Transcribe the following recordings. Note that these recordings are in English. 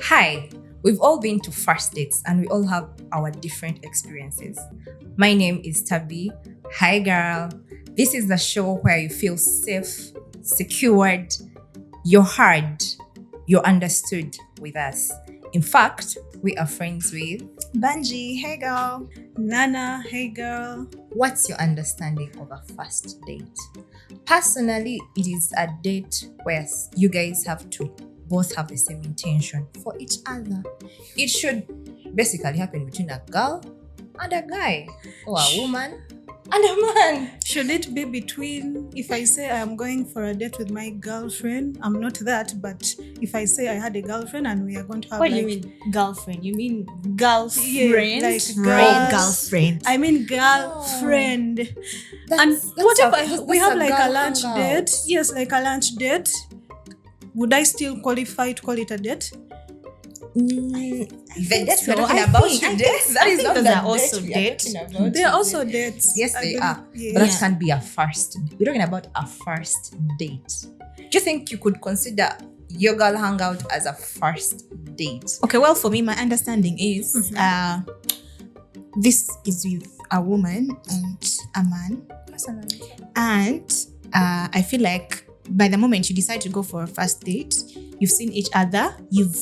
Hi, we've all been to first dates and we all have our different experiences. My name is Tabi. Hi, girl. This is the show where you feel safe, secured, you're heard, you're understood with us. In fact, we are friends with Bangi, hey girl. Nanah, hey girl. What's your understanding of a first date? Personally, it is a date where you guys have to both have the same intention for each other. It should basically happen between a girl and a guy, or a woman and a man. Should it be between, if I say I am going for a date with my girlfriend, I'm not that, but if I say I had a girlfriend and we are going to have What do you mean girlfriend? You mean girlfriend? Yeah, like girlfriend. I mean girlfriend. And what if we have like a lunch date? Yes, like a lunch date. Would I still qualify to call it a date? The dates we're talking about today, that is not those the are also date we are dates. talking about They are today. also dates. Yes, I they believe. are. Yeah. But that can't be a first. We're talking about a first date. Do you think you could consider your girl hangout as a first date? Okay, well, for me, my understanding is this is with a woman and a man. Personally. And I feel like by the moment you decide to go for a first date, you've seen each other, you've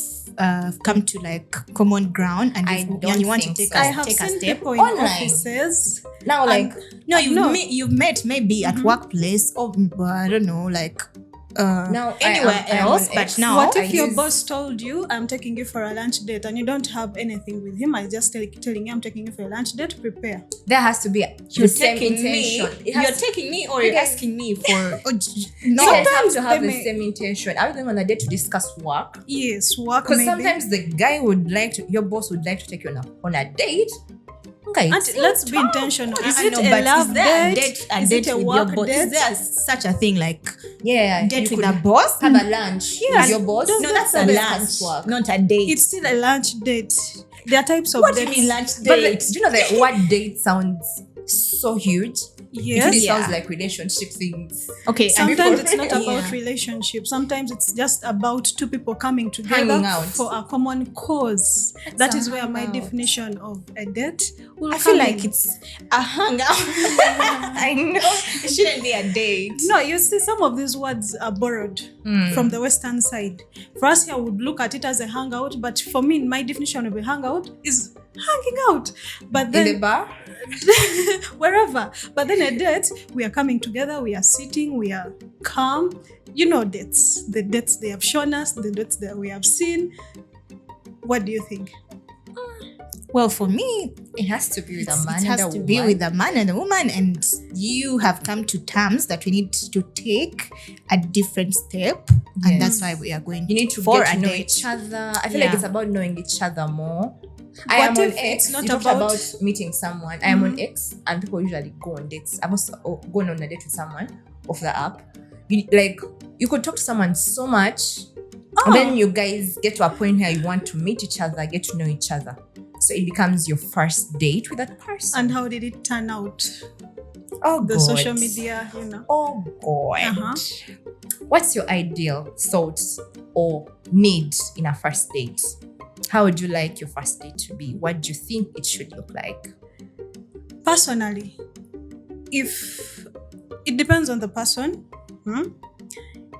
come to like common ground, and I you don't want to think take so. I a, have take a seen step. people in Online. offices. Now, like, No, you've No. you've met maybe at workplace or I don't know, like now anywhere I am else, on but X. now What I if your use- boss told you, I'm taking you for a lunch date, and you don't have anything with him? I just telling you, I'm taking you for a lunch date, prepare. there has to be you're the same taking me, intention. you're taking me, or you're Okay. asking me for No, no. you guys have Sometimes to have they the may- same intention. Are we going on a date to discuss work? Yes, work Because maybe. sometimes the guy would like to, your boss would like to take you on a date. Okay, And let's be intentional. Is I it know, a but love is there date? a Is date it a with work your boss? date? Is there such a thing like yeah, date you with could a boss? have a lunch Yes, with your boss. does No, that that's a discuss lunch, work. not a date. It's still a lunch date. There are types of what do you dates. mean lunch But date? do you know that what date sounds so huge? Yes. It Yeah. sounds like relationship things. Okay, and Sometimes before- it's not about Yeah. relationship. Sometimes it's just about two people coming together Hanging out. for a common cause. It's That a is where my hangout. definition of a date will I feel come like in. it's a hangout. I know it shouldn't be a date. No, you see, some of these words are borrowed from the Western side. For us here, we would look at it as a hangout, but for me, my definition of a hangout is hanging out. But In then the bar? wherever. But then a date, we are coming together, we are sitting, we are calm. You know dates. The dates they have shown us, the dates that we have seen. What do you think? Well, for me, It has to be with a it man has and a to be woman. with a man and a woman, and you have come to terms that we need to take a different step, and that's why we are going You need to for get to a know date. each other. I feel like Yeah. it's about knowing each other more. I What am on if X. it's not You talked about- meeting someone. I am on X, and people usually go on dates. I've also gone on a date with someone off the app. You could talk to someone so much, and then you guys get to a point where you want to meet each other, get to know each other. So it becomes your first date with that person. And how did it turn out? oh, The God. social media, Oh God. Uh-huh. What's your ideal thoughts or need in a first date? How would you like your first date to be? What do you think it should look like? Personally, if it depends on the person.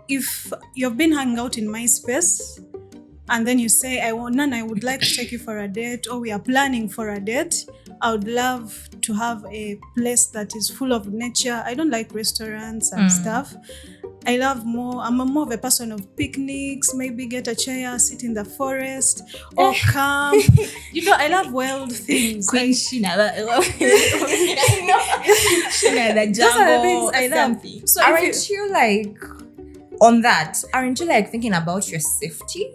If you've been hanging out in my space and then you say, I would like to take you for a date, or we are planning for a date, I would love to have a place that is full of nature. I don't like restaurants and stuff. I'm more of a person of picnics, maybe get a chair, sit in the forest, or camp. I love wild things. Queen Shina, Shina, the Those are the jungle, things I love. something. So if Aren't you like on that? Aren't you like thinking about your safety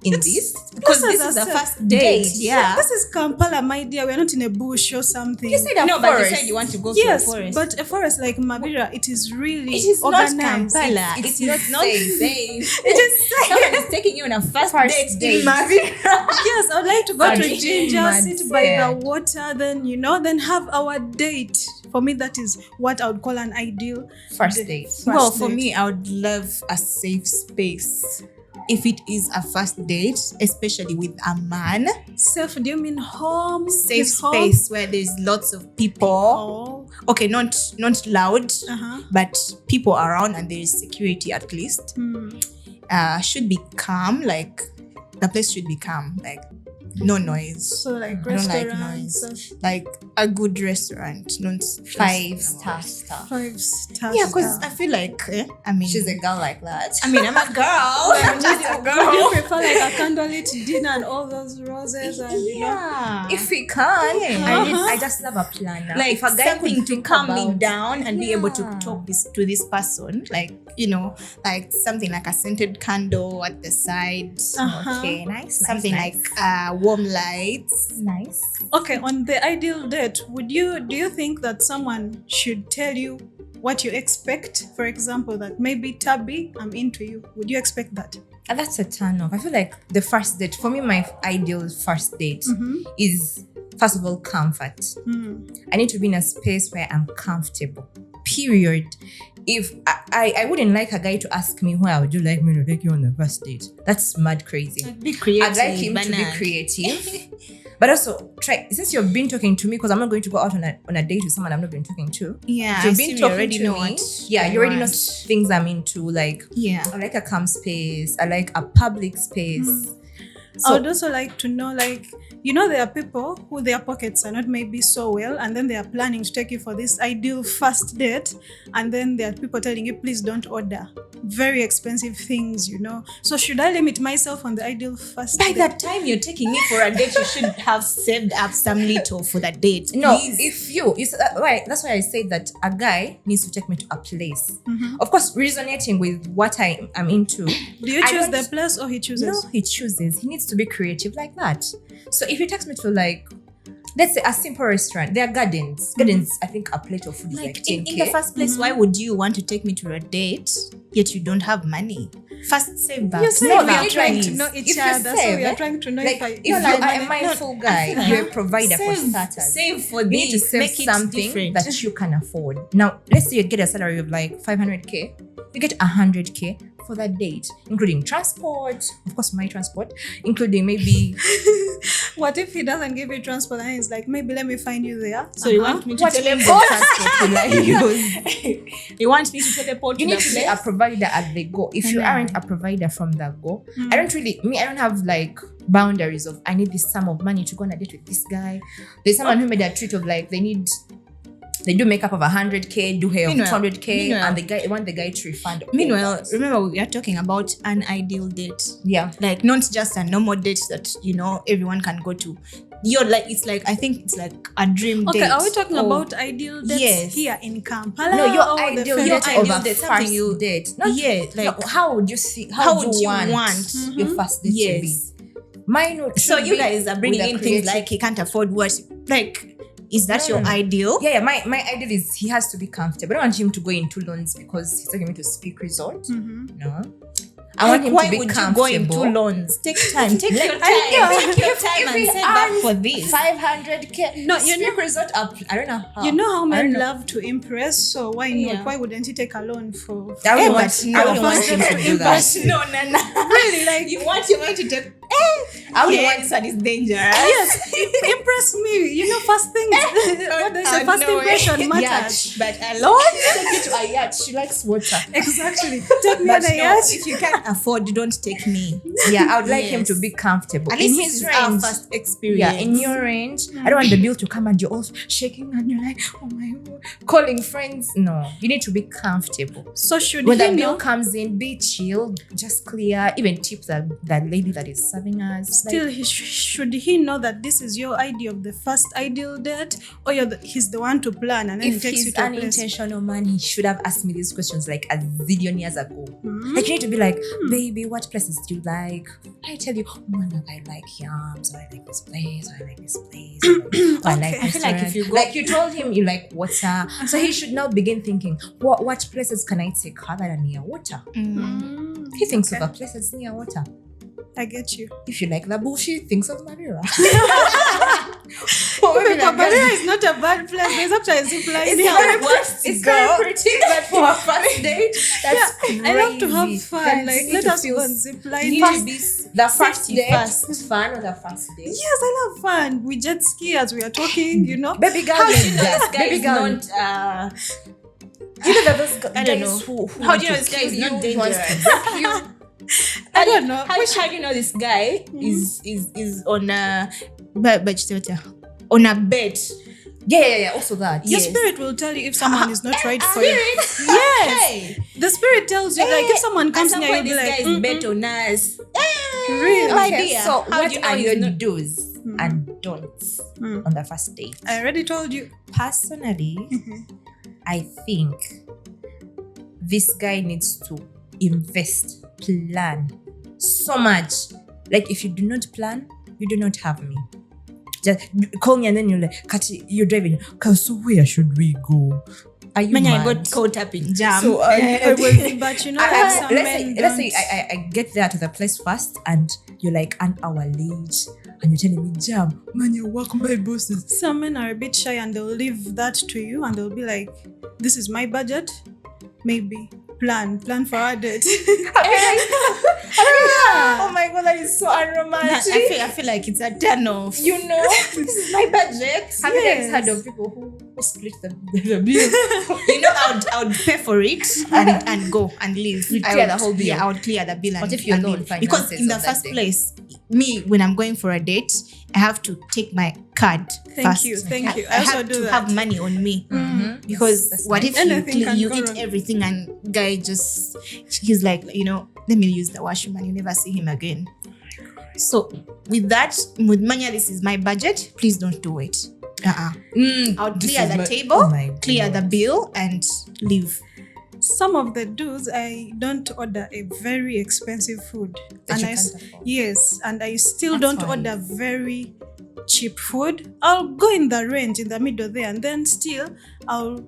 in this? Because This this is is a the first date. date. Yeah. this is Kampala, my dear. We're not in a bush or something. You said a No, but you forest. said you want to go Yes, to a forest. but a forest like Mavira, it is really it is not organized. Kampala. It's It not is not safe. safe. It is Someone is taking you on a first date date. in Mavira. Yes, I would like to go to Sorry. Ginger, Mad sit by the sad. water, then have our date For me, that is what I would call an ideal First date. Well, for me, I would love a safe space. If it is a first date, especially with a man, Safe, do you mean home? safe His home? space where there's lots of people. Oh. Okay, not loud, Uh-huh. but people around and there is security at least. Should be calm, like the place should be calm, like no noise. So like I don't like restaurants, noise. Like a good restaurant, not 5-star stuff. 5-star. Yeah, because I feel like I mean, She's a girl like that. I mean, I'm a girl. I'm just a Would girl. you prefer like a candlelit dinner and all those roses and Yeah. If we can, Yeah. I just love a planner. Like if a guy something could to think calm me about- down and be able to Yeah. talk to this person, like like something like a scented candle at the side, Okay, nice. something nice. like warm lights. Nice. Okay, on the ideal date, do you think that someone should tell you what you expect? For example, that maybe Tabby, I'm into you. Would you expect that? That's a turn off. I feel like the first date, for me, my ideal first date is, first of all, comfort. I need to be in a space where I'm comfortable. Period. If I wouldn't like a guy to ask me, where would you like me to take you on the first date? That's mad crazy. Be creative. I'd like him to be creative. But also, since you've been talking to me, because I'm not going to go out on a date with someone I've not been talking to. Yeah, You've been talking to me. what Yeah, I you already know want. things I'm into. Like, Yeah. I like a calm space. I like a public space. I would also like to know, like, there are people who their pockets are not maybe so well, and then they are planning to take you for this ideal first date, and then there are people telling you, please don't order very expensive things, So should I limit myself on the ideal first By date? the time you're taking me for a date, you should have saved up some little for the date. No, Please. if you said that, right, that's why I said that a guy needs to take me to a place. Of course, resonating with what I am into. Do you I choose don't- the place or he chooses? No, he chooses. He needs to be creative like that. So if he takes me to, like, let's say a simple restaurant, there are gardens. Gardens, I think a plate of food is like Like 10K. in the first place, why would you want to take me to a date yet you don't have money? First, save up. You said No, we are please. trying to know If each you other, so save, we are trying to know like, if I. if you're a mindful guy, I feel you're a like- provider for Save- starters. Save for You need to this. save Make it something different. that you can afford. Now, let's say you get a salary of like 500K. You get 100K for that date, including transport, of course, my transport, including maybe What if he doesn't give you transport and he's like, maybe let me find you there? So you want me to whatever teleport? transport you like use. You want me to teleport You to need the to be place? a provider at the go. If you Yeah. aren't a provider from the go, I don't have like boundaries of I need this sum of money to go on a date with this guy. There's someone who made a tweet of like they do makeup of 100K, do hair of Meanwhile- 200K, meanwhile- and they want the guy to refund. all Meanwhile, that. remember we are talking about an ideal date. Yeah. Like not just a normal date that everyone can go to. I think it's like a dream Okay, date. are we talking or- about ideal dates Yes. here in Kampala? No, your or the ideal fairy date tale? of a ideal date, something first you- date. Not, Yeah, no, like how would you see? how How would do you want want? your first date to be? Yes. Mine would So should you be guys are bringing with a in things creative- like he can't afford what? Like, is that No, your no, no. ideal? Yeah, my ideal is he has to be comfortable. I don't want him to go into loans because he's taking me to Speak Resort. No. I want him Why to be would comfortable. you go into loans? Take time. Take your time. know. Take your time If and he save up earns for this. 500K. No, you Speak Resort up. I don't know how. You know how I men don't know. love to impress, so why not? Yeah. Why wouldn't he take a loan for? I Eh, don't want, but I no, don't want first him date to to do that. No, Nanah. Really, like You want your man to take. I would Yeah, want this one is dangerous. yes, impress me. First things. What they say, first impression matters. But alone. take you to a yacht. She likes water. Exactly. Take me But on a no, yacht. if you can't afford, don't take me. Yeah, I would like him Yes. to be comfortable. At in least his this is our range. first experience. Yeah, in your range. I don't want the bill to come and you're all shaking and you're like, oh my God, calling friends. No, you need to be comfortable. So should When he the bill know? comes in, be chill, just clear. Even tip that lady that is serving us. Like, Still, should he know that this is your idea of the first ideal date, or he's the one to plan and then he if takes you he's to a an place? intentional man, he should have asked me these questions like a zillion years ago. Like you need to be like, baby, what places do you like? I tell you, oh my God, I like yams, or I like this place, or I like this place, or I like Okay. I feel like if restaurant. you go- like you told him you like water, so he should now begin thinking, what places can I take other than near water? He thinks Okay. of a places near water. I get you. If you like the bush, he thinks of Madeira. Cabarera is not a bad place. There's actually a zip line It's here. very pretty, but for a first date, that's crazy. I love to have fun. Then Like, you let need us to go feel on zip line. the first safety date, first. fun on the first date. Yes, I love fun. We jet ski as we are talking, you know. Baby girl, How do you know yeah. this guy Baby is girl. not? You know that those guys I don't know. who How want do you know to this guy kill is not you, wants to dangerous? break you. I don't know. How do you know this guy is on a on a bet? Yeah. Also that. Your Yes. spirit will tell you if someone is not right for you. Spirit. Yes. Hey. The spirit tells you, like, if someone At comes some near, you'll point, be this like, guy is bet on us. Really? My Okay, dear. so How what do you know are he's your not- do's and don'ts on the first date? I already told you. Personally, I think this guy needs to invest, plan so much. Like, if you do not plan, you do not have me. Just call me and then you're like, Kati, you're driving. Okay, so where should we go? Are you When I mad? got caught up in jam. So, But you know, like some men let's say don't. I get there to the place first and you're like an hour late and you're telling me, Jam, man, you work my bosses. Some men are a bit shy and they'll leave that to you and they'll be like, this is my budget. Maybe plan for our date. Oh my god, that is so unromantic. I feel like it's a turn off. You know, this is my budget. Have you guys Yes. heard of people who split the bill? You know, I would pay for it and go and leave. You'd clear the whole bill. Yeah, I would clear the bill. What and, if you're and low on leave. Because finances in the on that first day? place, me, when I'm going for a date, I have to take my card Thank you. I I also have do to that. have money on me. Because That's what nice. if Anything can you go eat wrong. everything and guy just, he's like, you know, let me use the washroom and you never see him again. So with that, with Manya, this is my budget. Please don't do it. I'll clear the table, Oh my clear the God. bill, and leave. Some of the dudes, I don't order a very expensive food. That And you I can't afford. yes, and I still That's don't fine. order very cheap food. I'll go in the range in the middle there, and then still I'll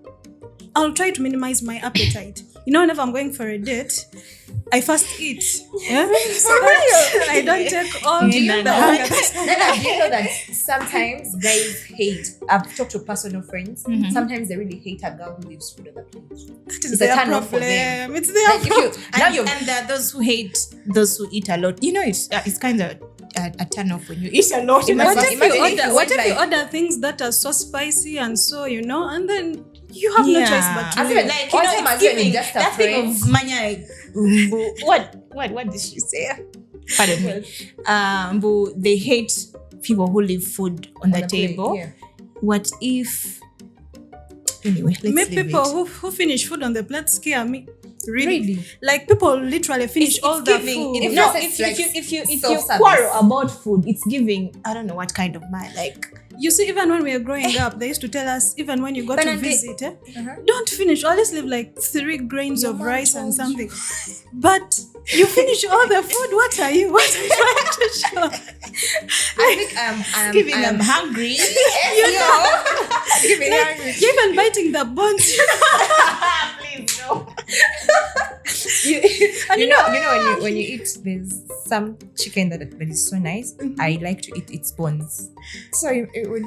try to minimize my appetite. You know, whenever I'm going for a date, I first eat. Yeah? So that I don't take all Do you know, the Nana, do you know that sometimes guys hate? I've talked to personal friends. Sometimes they really hate a girl who leaves food on the plate. That It's is a their turn off for them. problem. It's their Like, if problem. you, now you're And there are those who hate those who eat a lot. You know, it's kind of a turn off when you eat a lot. Imagine- What if imagine you if order, you what want, if you like- order things that are so spicy and so, you know, and then you have no choice but to I feel leave. like, You one know, time it's as well, giving just a that thing friend. of Manya. What did she say? Pardon me. But they hate people who leave food on the the plate, table. yeah. What if? Anyway, let's Maybe leave people it. who finish food on the plate scare me. Really? Like people literally finish It's all the giving. food. If No, not, if it's you like if you self-service. quarrel about food, it's giving. I don't know what kind of man. Like You see, even when we were growing up, they used to tell us, even when you go to Banana- visit, Uh-huh. don't finish. Always leave like 3 grains Your of mom rice and told something. But you finish all the food. What are you? What are you trying to show? I think it's giving. I'm hungry. Giving hungry. You're even biting the bones. Please no. You know when you eat, there's some chicken that is so nice. I like to eat its bones. So when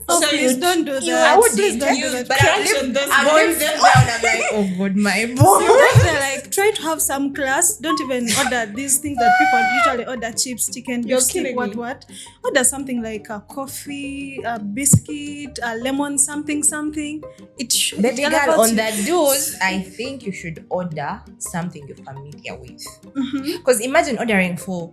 Oh, So please you- don't do you that. would Please do don't that. do that. but Crunch I on those live bones. them down. I'm like, oh god, my bones. Sometimes they're like, try to have some class. Don't even order these things that people usually order: chips, chicken, beef You're stick, killing me. what. Order something like a coffee, a biscuit, a lemon, something. It should. Baby it girl, elevates on you. that dose, I think you should order something you're familiar with. Mhm. Because imagine ordering for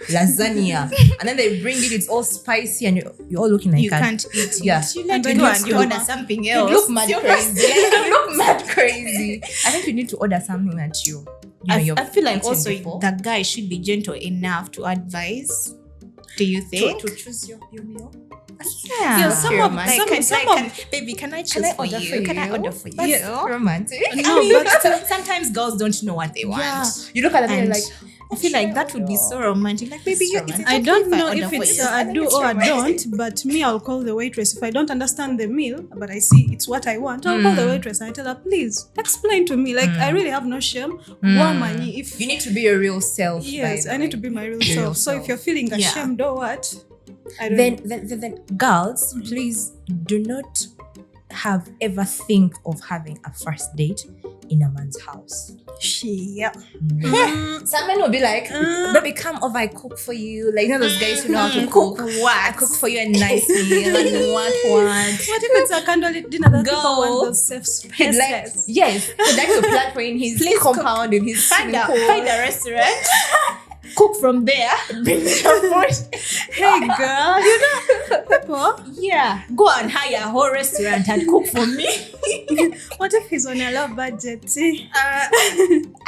lasagna, and then they bring it, it's all spicy, and you're all looking like You a- can't eat. Yeah. You And let then it go you and you stomach. order something You else. look mad You're crazy. You look mad crazy. I think you need to order something that you know, I feel like eaten also before. the guy should be gentle enough to advise. Do you think? to choose your meal. Yeah, some of- baby, can I choose for order you? for Can I you? order for That's you? romantic. No, but Sometimes girls don't know what they want. Yeah. You look at them and And you're like, I feel like that would be so romantic. Like, baby, It's you, romantic. is it I okay don't I know order if for it's you? a do or a don't, but me, I'll call the waitress. If I don't understand the meal, but I see it's what I want, I'll call the waitress and I tell her, please explain to me. Like, I really have no shame. Woman, if you need to be your real self. yes, by the I need to way. be my real Your real self. So if self. you're feeling Yeah. ashamed or what, I don't know. Then girls, please do not ever think of having a first date in a man's house. Yeah. Some men will be like, baby, come over, I cook for you. Like, you know those guys who know how to cook. I cook for you a nice meal and what. What if it's a candlelit dinner that people Go. want those safe spaces? Like, yes, he'd like to plan for in his compound, in his Find swimming pool. a restaurant. Cook from there. Bring me your food. Hey girl, you know people. Yeah. Go and hire a whole restaurant and cook for me. What if he's on a low budget?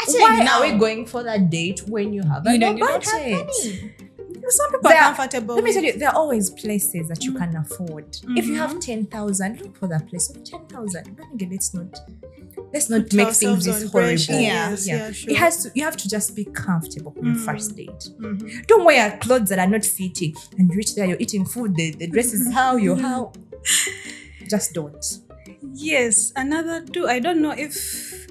Why are we going for that date when you have a You no don't have budget? money. Some people There are are- comfortable. Let me with- tell you, there are always places that you can afford. If you have 10,000, look for that place of 10,000. But again, let's not Put make ourselves things this on horrible. pressure. Yes, yeah, sure. You have to just be comfortable on your first date. Mhm. Don't wear clothes that are not fitting and you reach there, you're eating food, the dress is how. Just don't. Yes, another too. I don't know if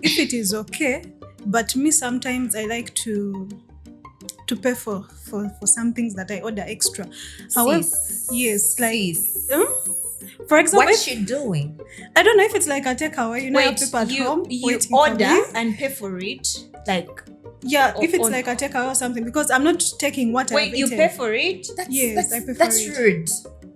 it is okay, but me sometimes I like to pay for some things that I order extra. However, Sis. yes, like Sis. for example, What's she doing? I don't know if it's like a takeaway. You know, Wait, people at you home waiting for order me. and pay for it? Like, Yeah, if it's on- like a takeaway or something, because I'm not taking what I've wait, you eaten. pay for it? Yes, I pay for That's it. rude.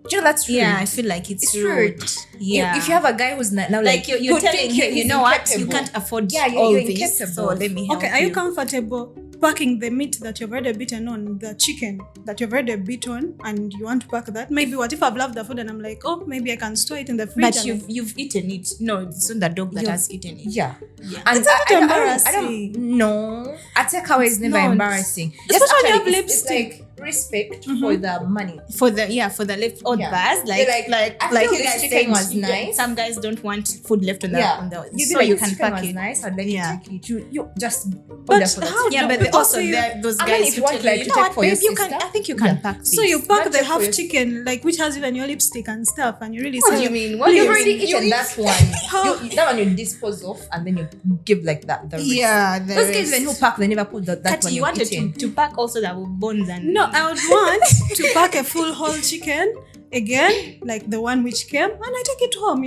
Do you know that's rude? Yeah, I feel like it's rude. rude. Yeah. If you have a guy who's now like you're who telling think him, you he's know what, you incapable. can't afford Yeah, all you're this, incapable. so let me help Okay, are you comfortable packing the meat that you've already beaten on, the chicken that you've already beat on, and you want to pack that? Maybe what if I've loved the food and I'm like, oh, maybe I can store it in the fridge. But and you've eaten it. No, it's not the dog that has eaten it. Yeah. Yeah. And It's a bit embarrassing. I don't know. A takeaway is never not. embarrassing. Especially Yes, you actually, have it's like respect for the money. For the leftover Yeah. bars, like I like feel you this guys chicken said, was nice. Some guys don't want food left on the Yeah. on the You so be like, you this can chicken pack was it. nice, and then Yeah. you take it. You just But order for that. how Yeah, do but people also say you- there are those And then guys if who you want, tell like, you to know take what, for your babe, you can. sister. I think you can Yeah. pack this. So you pack Not the just for half your- chicken, like which has even your lipstick and stuff, and you really What say, do you mean? What do You've you already mean? eaten that one. That one you dispose off, and then you give like that. The rest. Yeah, Those guys even who pack, they never put that Kati, one you you've wanted eaten. to pack also that with bones and No, I would want to pack a full whole chicken again, like the one which came, and I take it home,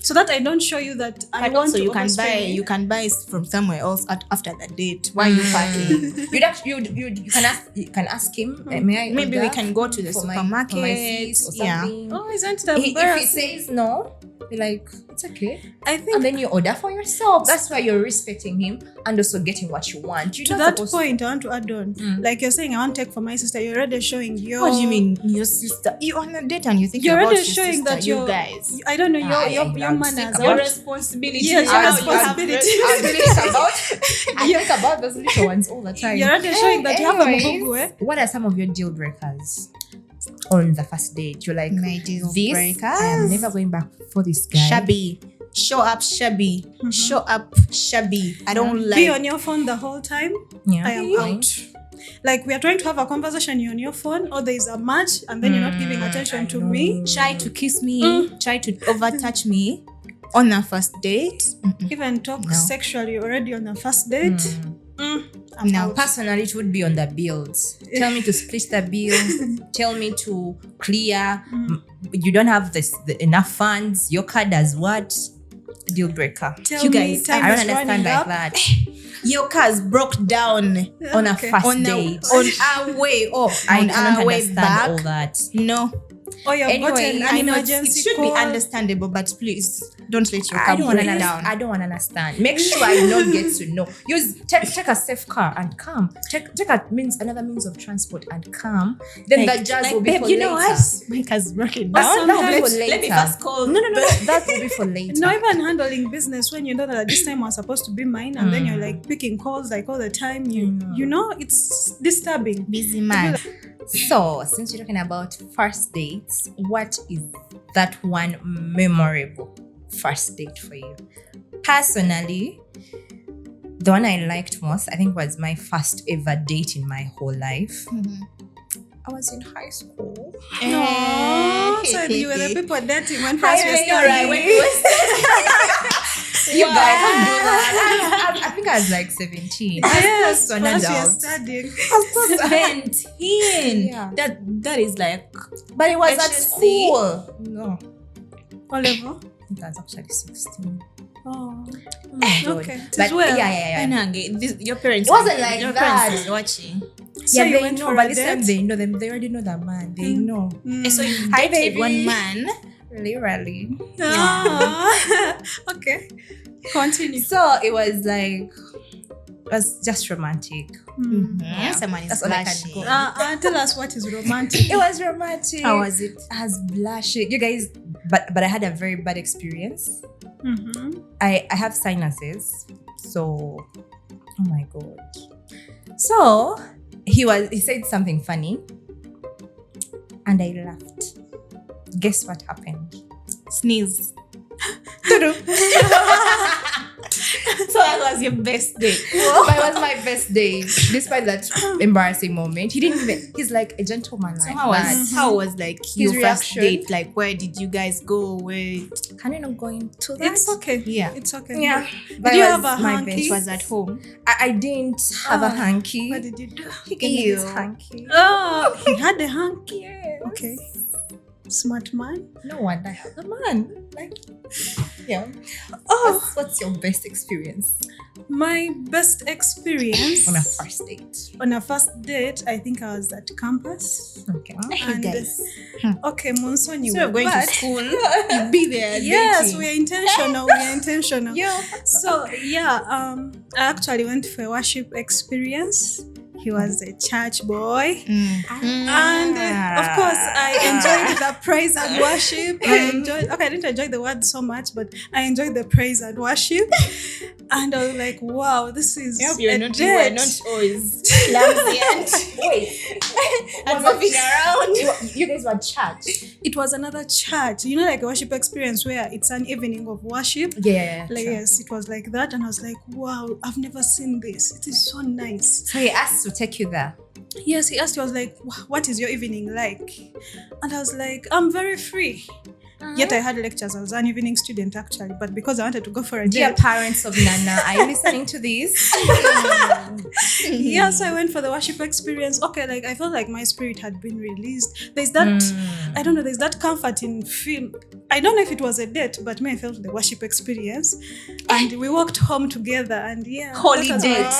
so that I don't show you that I But want also to you can buy overspend. you can buy from somewhere else after the date. Why are you packing? You can ask him. May I Maybe we order can go to the for my supermarket. sis or Yeah. something? Oh, isn't that If he embarrassing? says no, be like, it's okay. I think And then you order for yourself. That's why you're respecting him and also getting what you want. You're to not that supposed point, I want to add on. Like you're saying, I want to take for my sister. You're already showing your. What do you mean, your sister? You on a date and you think You're about already your showing sister, that you you're. guys. I don't know I your think manners. about Your Your responsibility. Yes, how your you have responsibility. I think about those little ones all the time. You're already showing that you have a Anyways, muhogo, eh? what are some of your deal breakers on the first date? You're like, My deal this, breakers. I am never going back for this guy. Shabby. Show up shabby. Show up shabby. I don't Be like. on your phone the whole time. Yeah. I am out. Like we are trying to have a conversation, you're on your phone, or there is a match, and then you're not giving attention to me. Try to kiss me. Try to overtouch me on a first date. Even talk No. sexually already on the first date. I'm No. out. Personally, it would be on the bills. Tell me to split the bill. Tell me to clear. You don't have enough funds. Your card does what? Deal breaker. Tell You me guys, time I is don't understand running like up. that. Your car's broke down On a Okay. first on date. our way up. I on cannot our way understand back. all that. No. Or you've gotten Anyway, an I know it emergency should call. be understandable, but please don't let your I car don't want break to down. I don't want to understand. Make sure I don't get to know. Take a safe car and come. Take another means of transport and come. Then Like- the jazz like, will be babe, for you later. know what? My car's broken But down. sometimes- That will be for Let me later. first call. No. That will be for later. No, even handling business when you know that this time was supposed to be mine, and then you're like picking calls like all the time. You know it's disturbing. Busy man. So, since we're talking about first dates, what is that one memorable first date for you? Personally, the one I liked most, I think, was my first ever date in my whole life. I was in high school. No, so you were the people dating when first I we know, started. right? When You guys don't do that. I think I was like 17. Yes, an once we are adult. studying. 17. Yeah. That is like, But it was at HSC. school. No, O level. it was actually 16. Oh. oh my God. Okay. It But is well. yeah. Nange, your parents It wasn't like your that. parents is watching. So Yeah, you they went know. for By a this time, date? they know them. They already know that man. They know. Mm. So you Hi, dated baby. one man. Literally. Ah. Okay. Continue. So it was like, it was just romantic. Mm. Yeah. Someone is That's all I can blushing. go. Tell us what is romantic. It was romantic. How was it? I was blushing. You guys, but I had a very bad experience. Mm-hmm. I have sinuses. So, oh my God. So, he said something funny. And I laughed. Guess what happened? Sneeze. Tudu. So that was your best day. But it was my best day. Despite that embarrassing moment. He didn't even, he's like a gentleman. So Like how was that. how was like your first reaction? date? Like where did you guys go? Where Can you not go into that? It's okay. Yeah. It's okay. Yeah. But Did you it have was a my hanky? best. it was at home? I didn't have a Ah, hanky. What did you do? He gave me this Ew. hanky. Oh, he had a hanky. Yes. Okay. Smart man. No wonder I have a man. Like, yeah. Oh, What's your best experience my best experience on a first date? on a first date, I think I was at campus. Okay. You And, guys. Okay, Monsoni. So we're going to school. You be there. Yes, dating. we are intentional. We are intentional. Yeah. So yeah, I actually went for a worship experience. He was a church boy. And of course, I enjoyed the praise and worship. I didn't enjoy the word so much, but I enjoyed the praise and worship. And I was like, wow, this is You a were date. not always clumsy and Wait. and moving around. You guys were church. It was another church, like a worship experience where it's an evening of worship. Yeah. Like, yes, it was like that. And I was like, wow, I've never seen this. It is so nice. So he asked to take you there. Yes, he asked, he was like, what is your evening like? And I was like, I'm very free. Yet I had lectures. I was an evening student actually, but because I wanted to go for a Dear date. parents of Nanah, are you listening to this? Yes, I went for the worship experience. Okay, like I felt like my spirit had been released. There's that, I don't know, there's that comfort in film. I don't know if it was a date, but me, I felt the worship experience. And we walked home together and yeah. Holy that was date.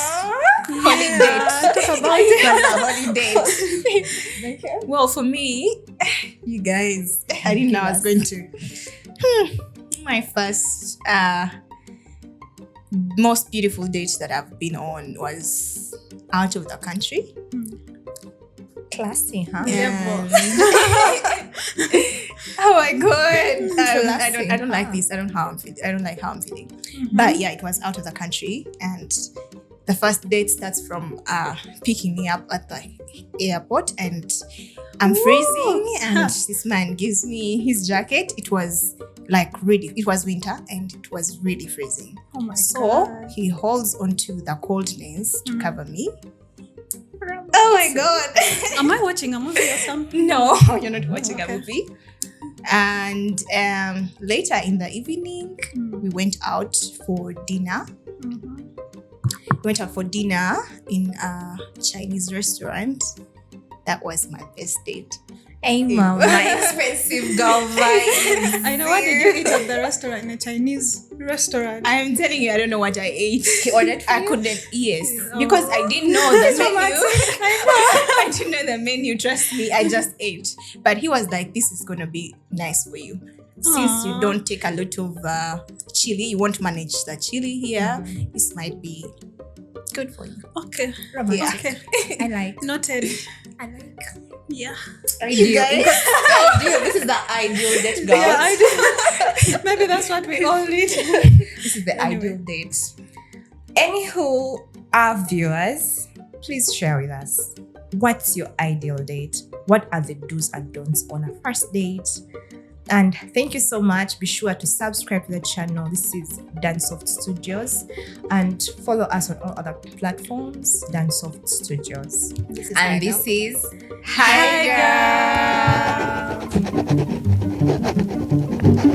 Yeah, talk about it. Holy date. Well, for me, you guys, I didn't know I was going to. My first most beautiful date that I've been on was out of the country. Classy, huh? Yeah. Oh my god! Classy, I don't like huh? this. I don't like how I'm feeling. But yeah, it was out of the country, and the first date starts from picking me up at the airport, and I'm freezing, and this man gives me his jacket. It was it was winter, and it was really freezing. Oh my So God. he holds onto the coldness to cover me. Oh my god! Am I watching a movie or something? No, you're not watching okay. a movie. And later in the evening, we went out for dinner. We went out for dinner in a Chinese restaurant. That was my best date. Hey, mama, expensive girl vibes. I know. What did you eat at the restaurant? In a Chinese restaurant? I am telling you, I don't know what I ate. He ordered for I you? couldn't, yes, Oh. because I didn't know the So menu. much. I didn't know the menu. Trust me, I just ate. But he was like, "This is gonna be nice for you, since you Aw. don't take a lot of chili. You won't manage the chili here. This might be good for you." Okay. Yeah. Okay. I like. Noted. I like. Yeah. You guys? Ideal. This is the ideal date, girls. Yeah, I do. Maybe that's what we all need. This is the Anyway. ideal date. Anywho, our viewers, please share with us. What's your ideal date? What are the do's and don'ts on a first date? And thank you so much. Be sure to subscribe to the channel. This is Dansoft Studios. And follow us on all other platforms, Dansoft Studios. And this is Hi Girl.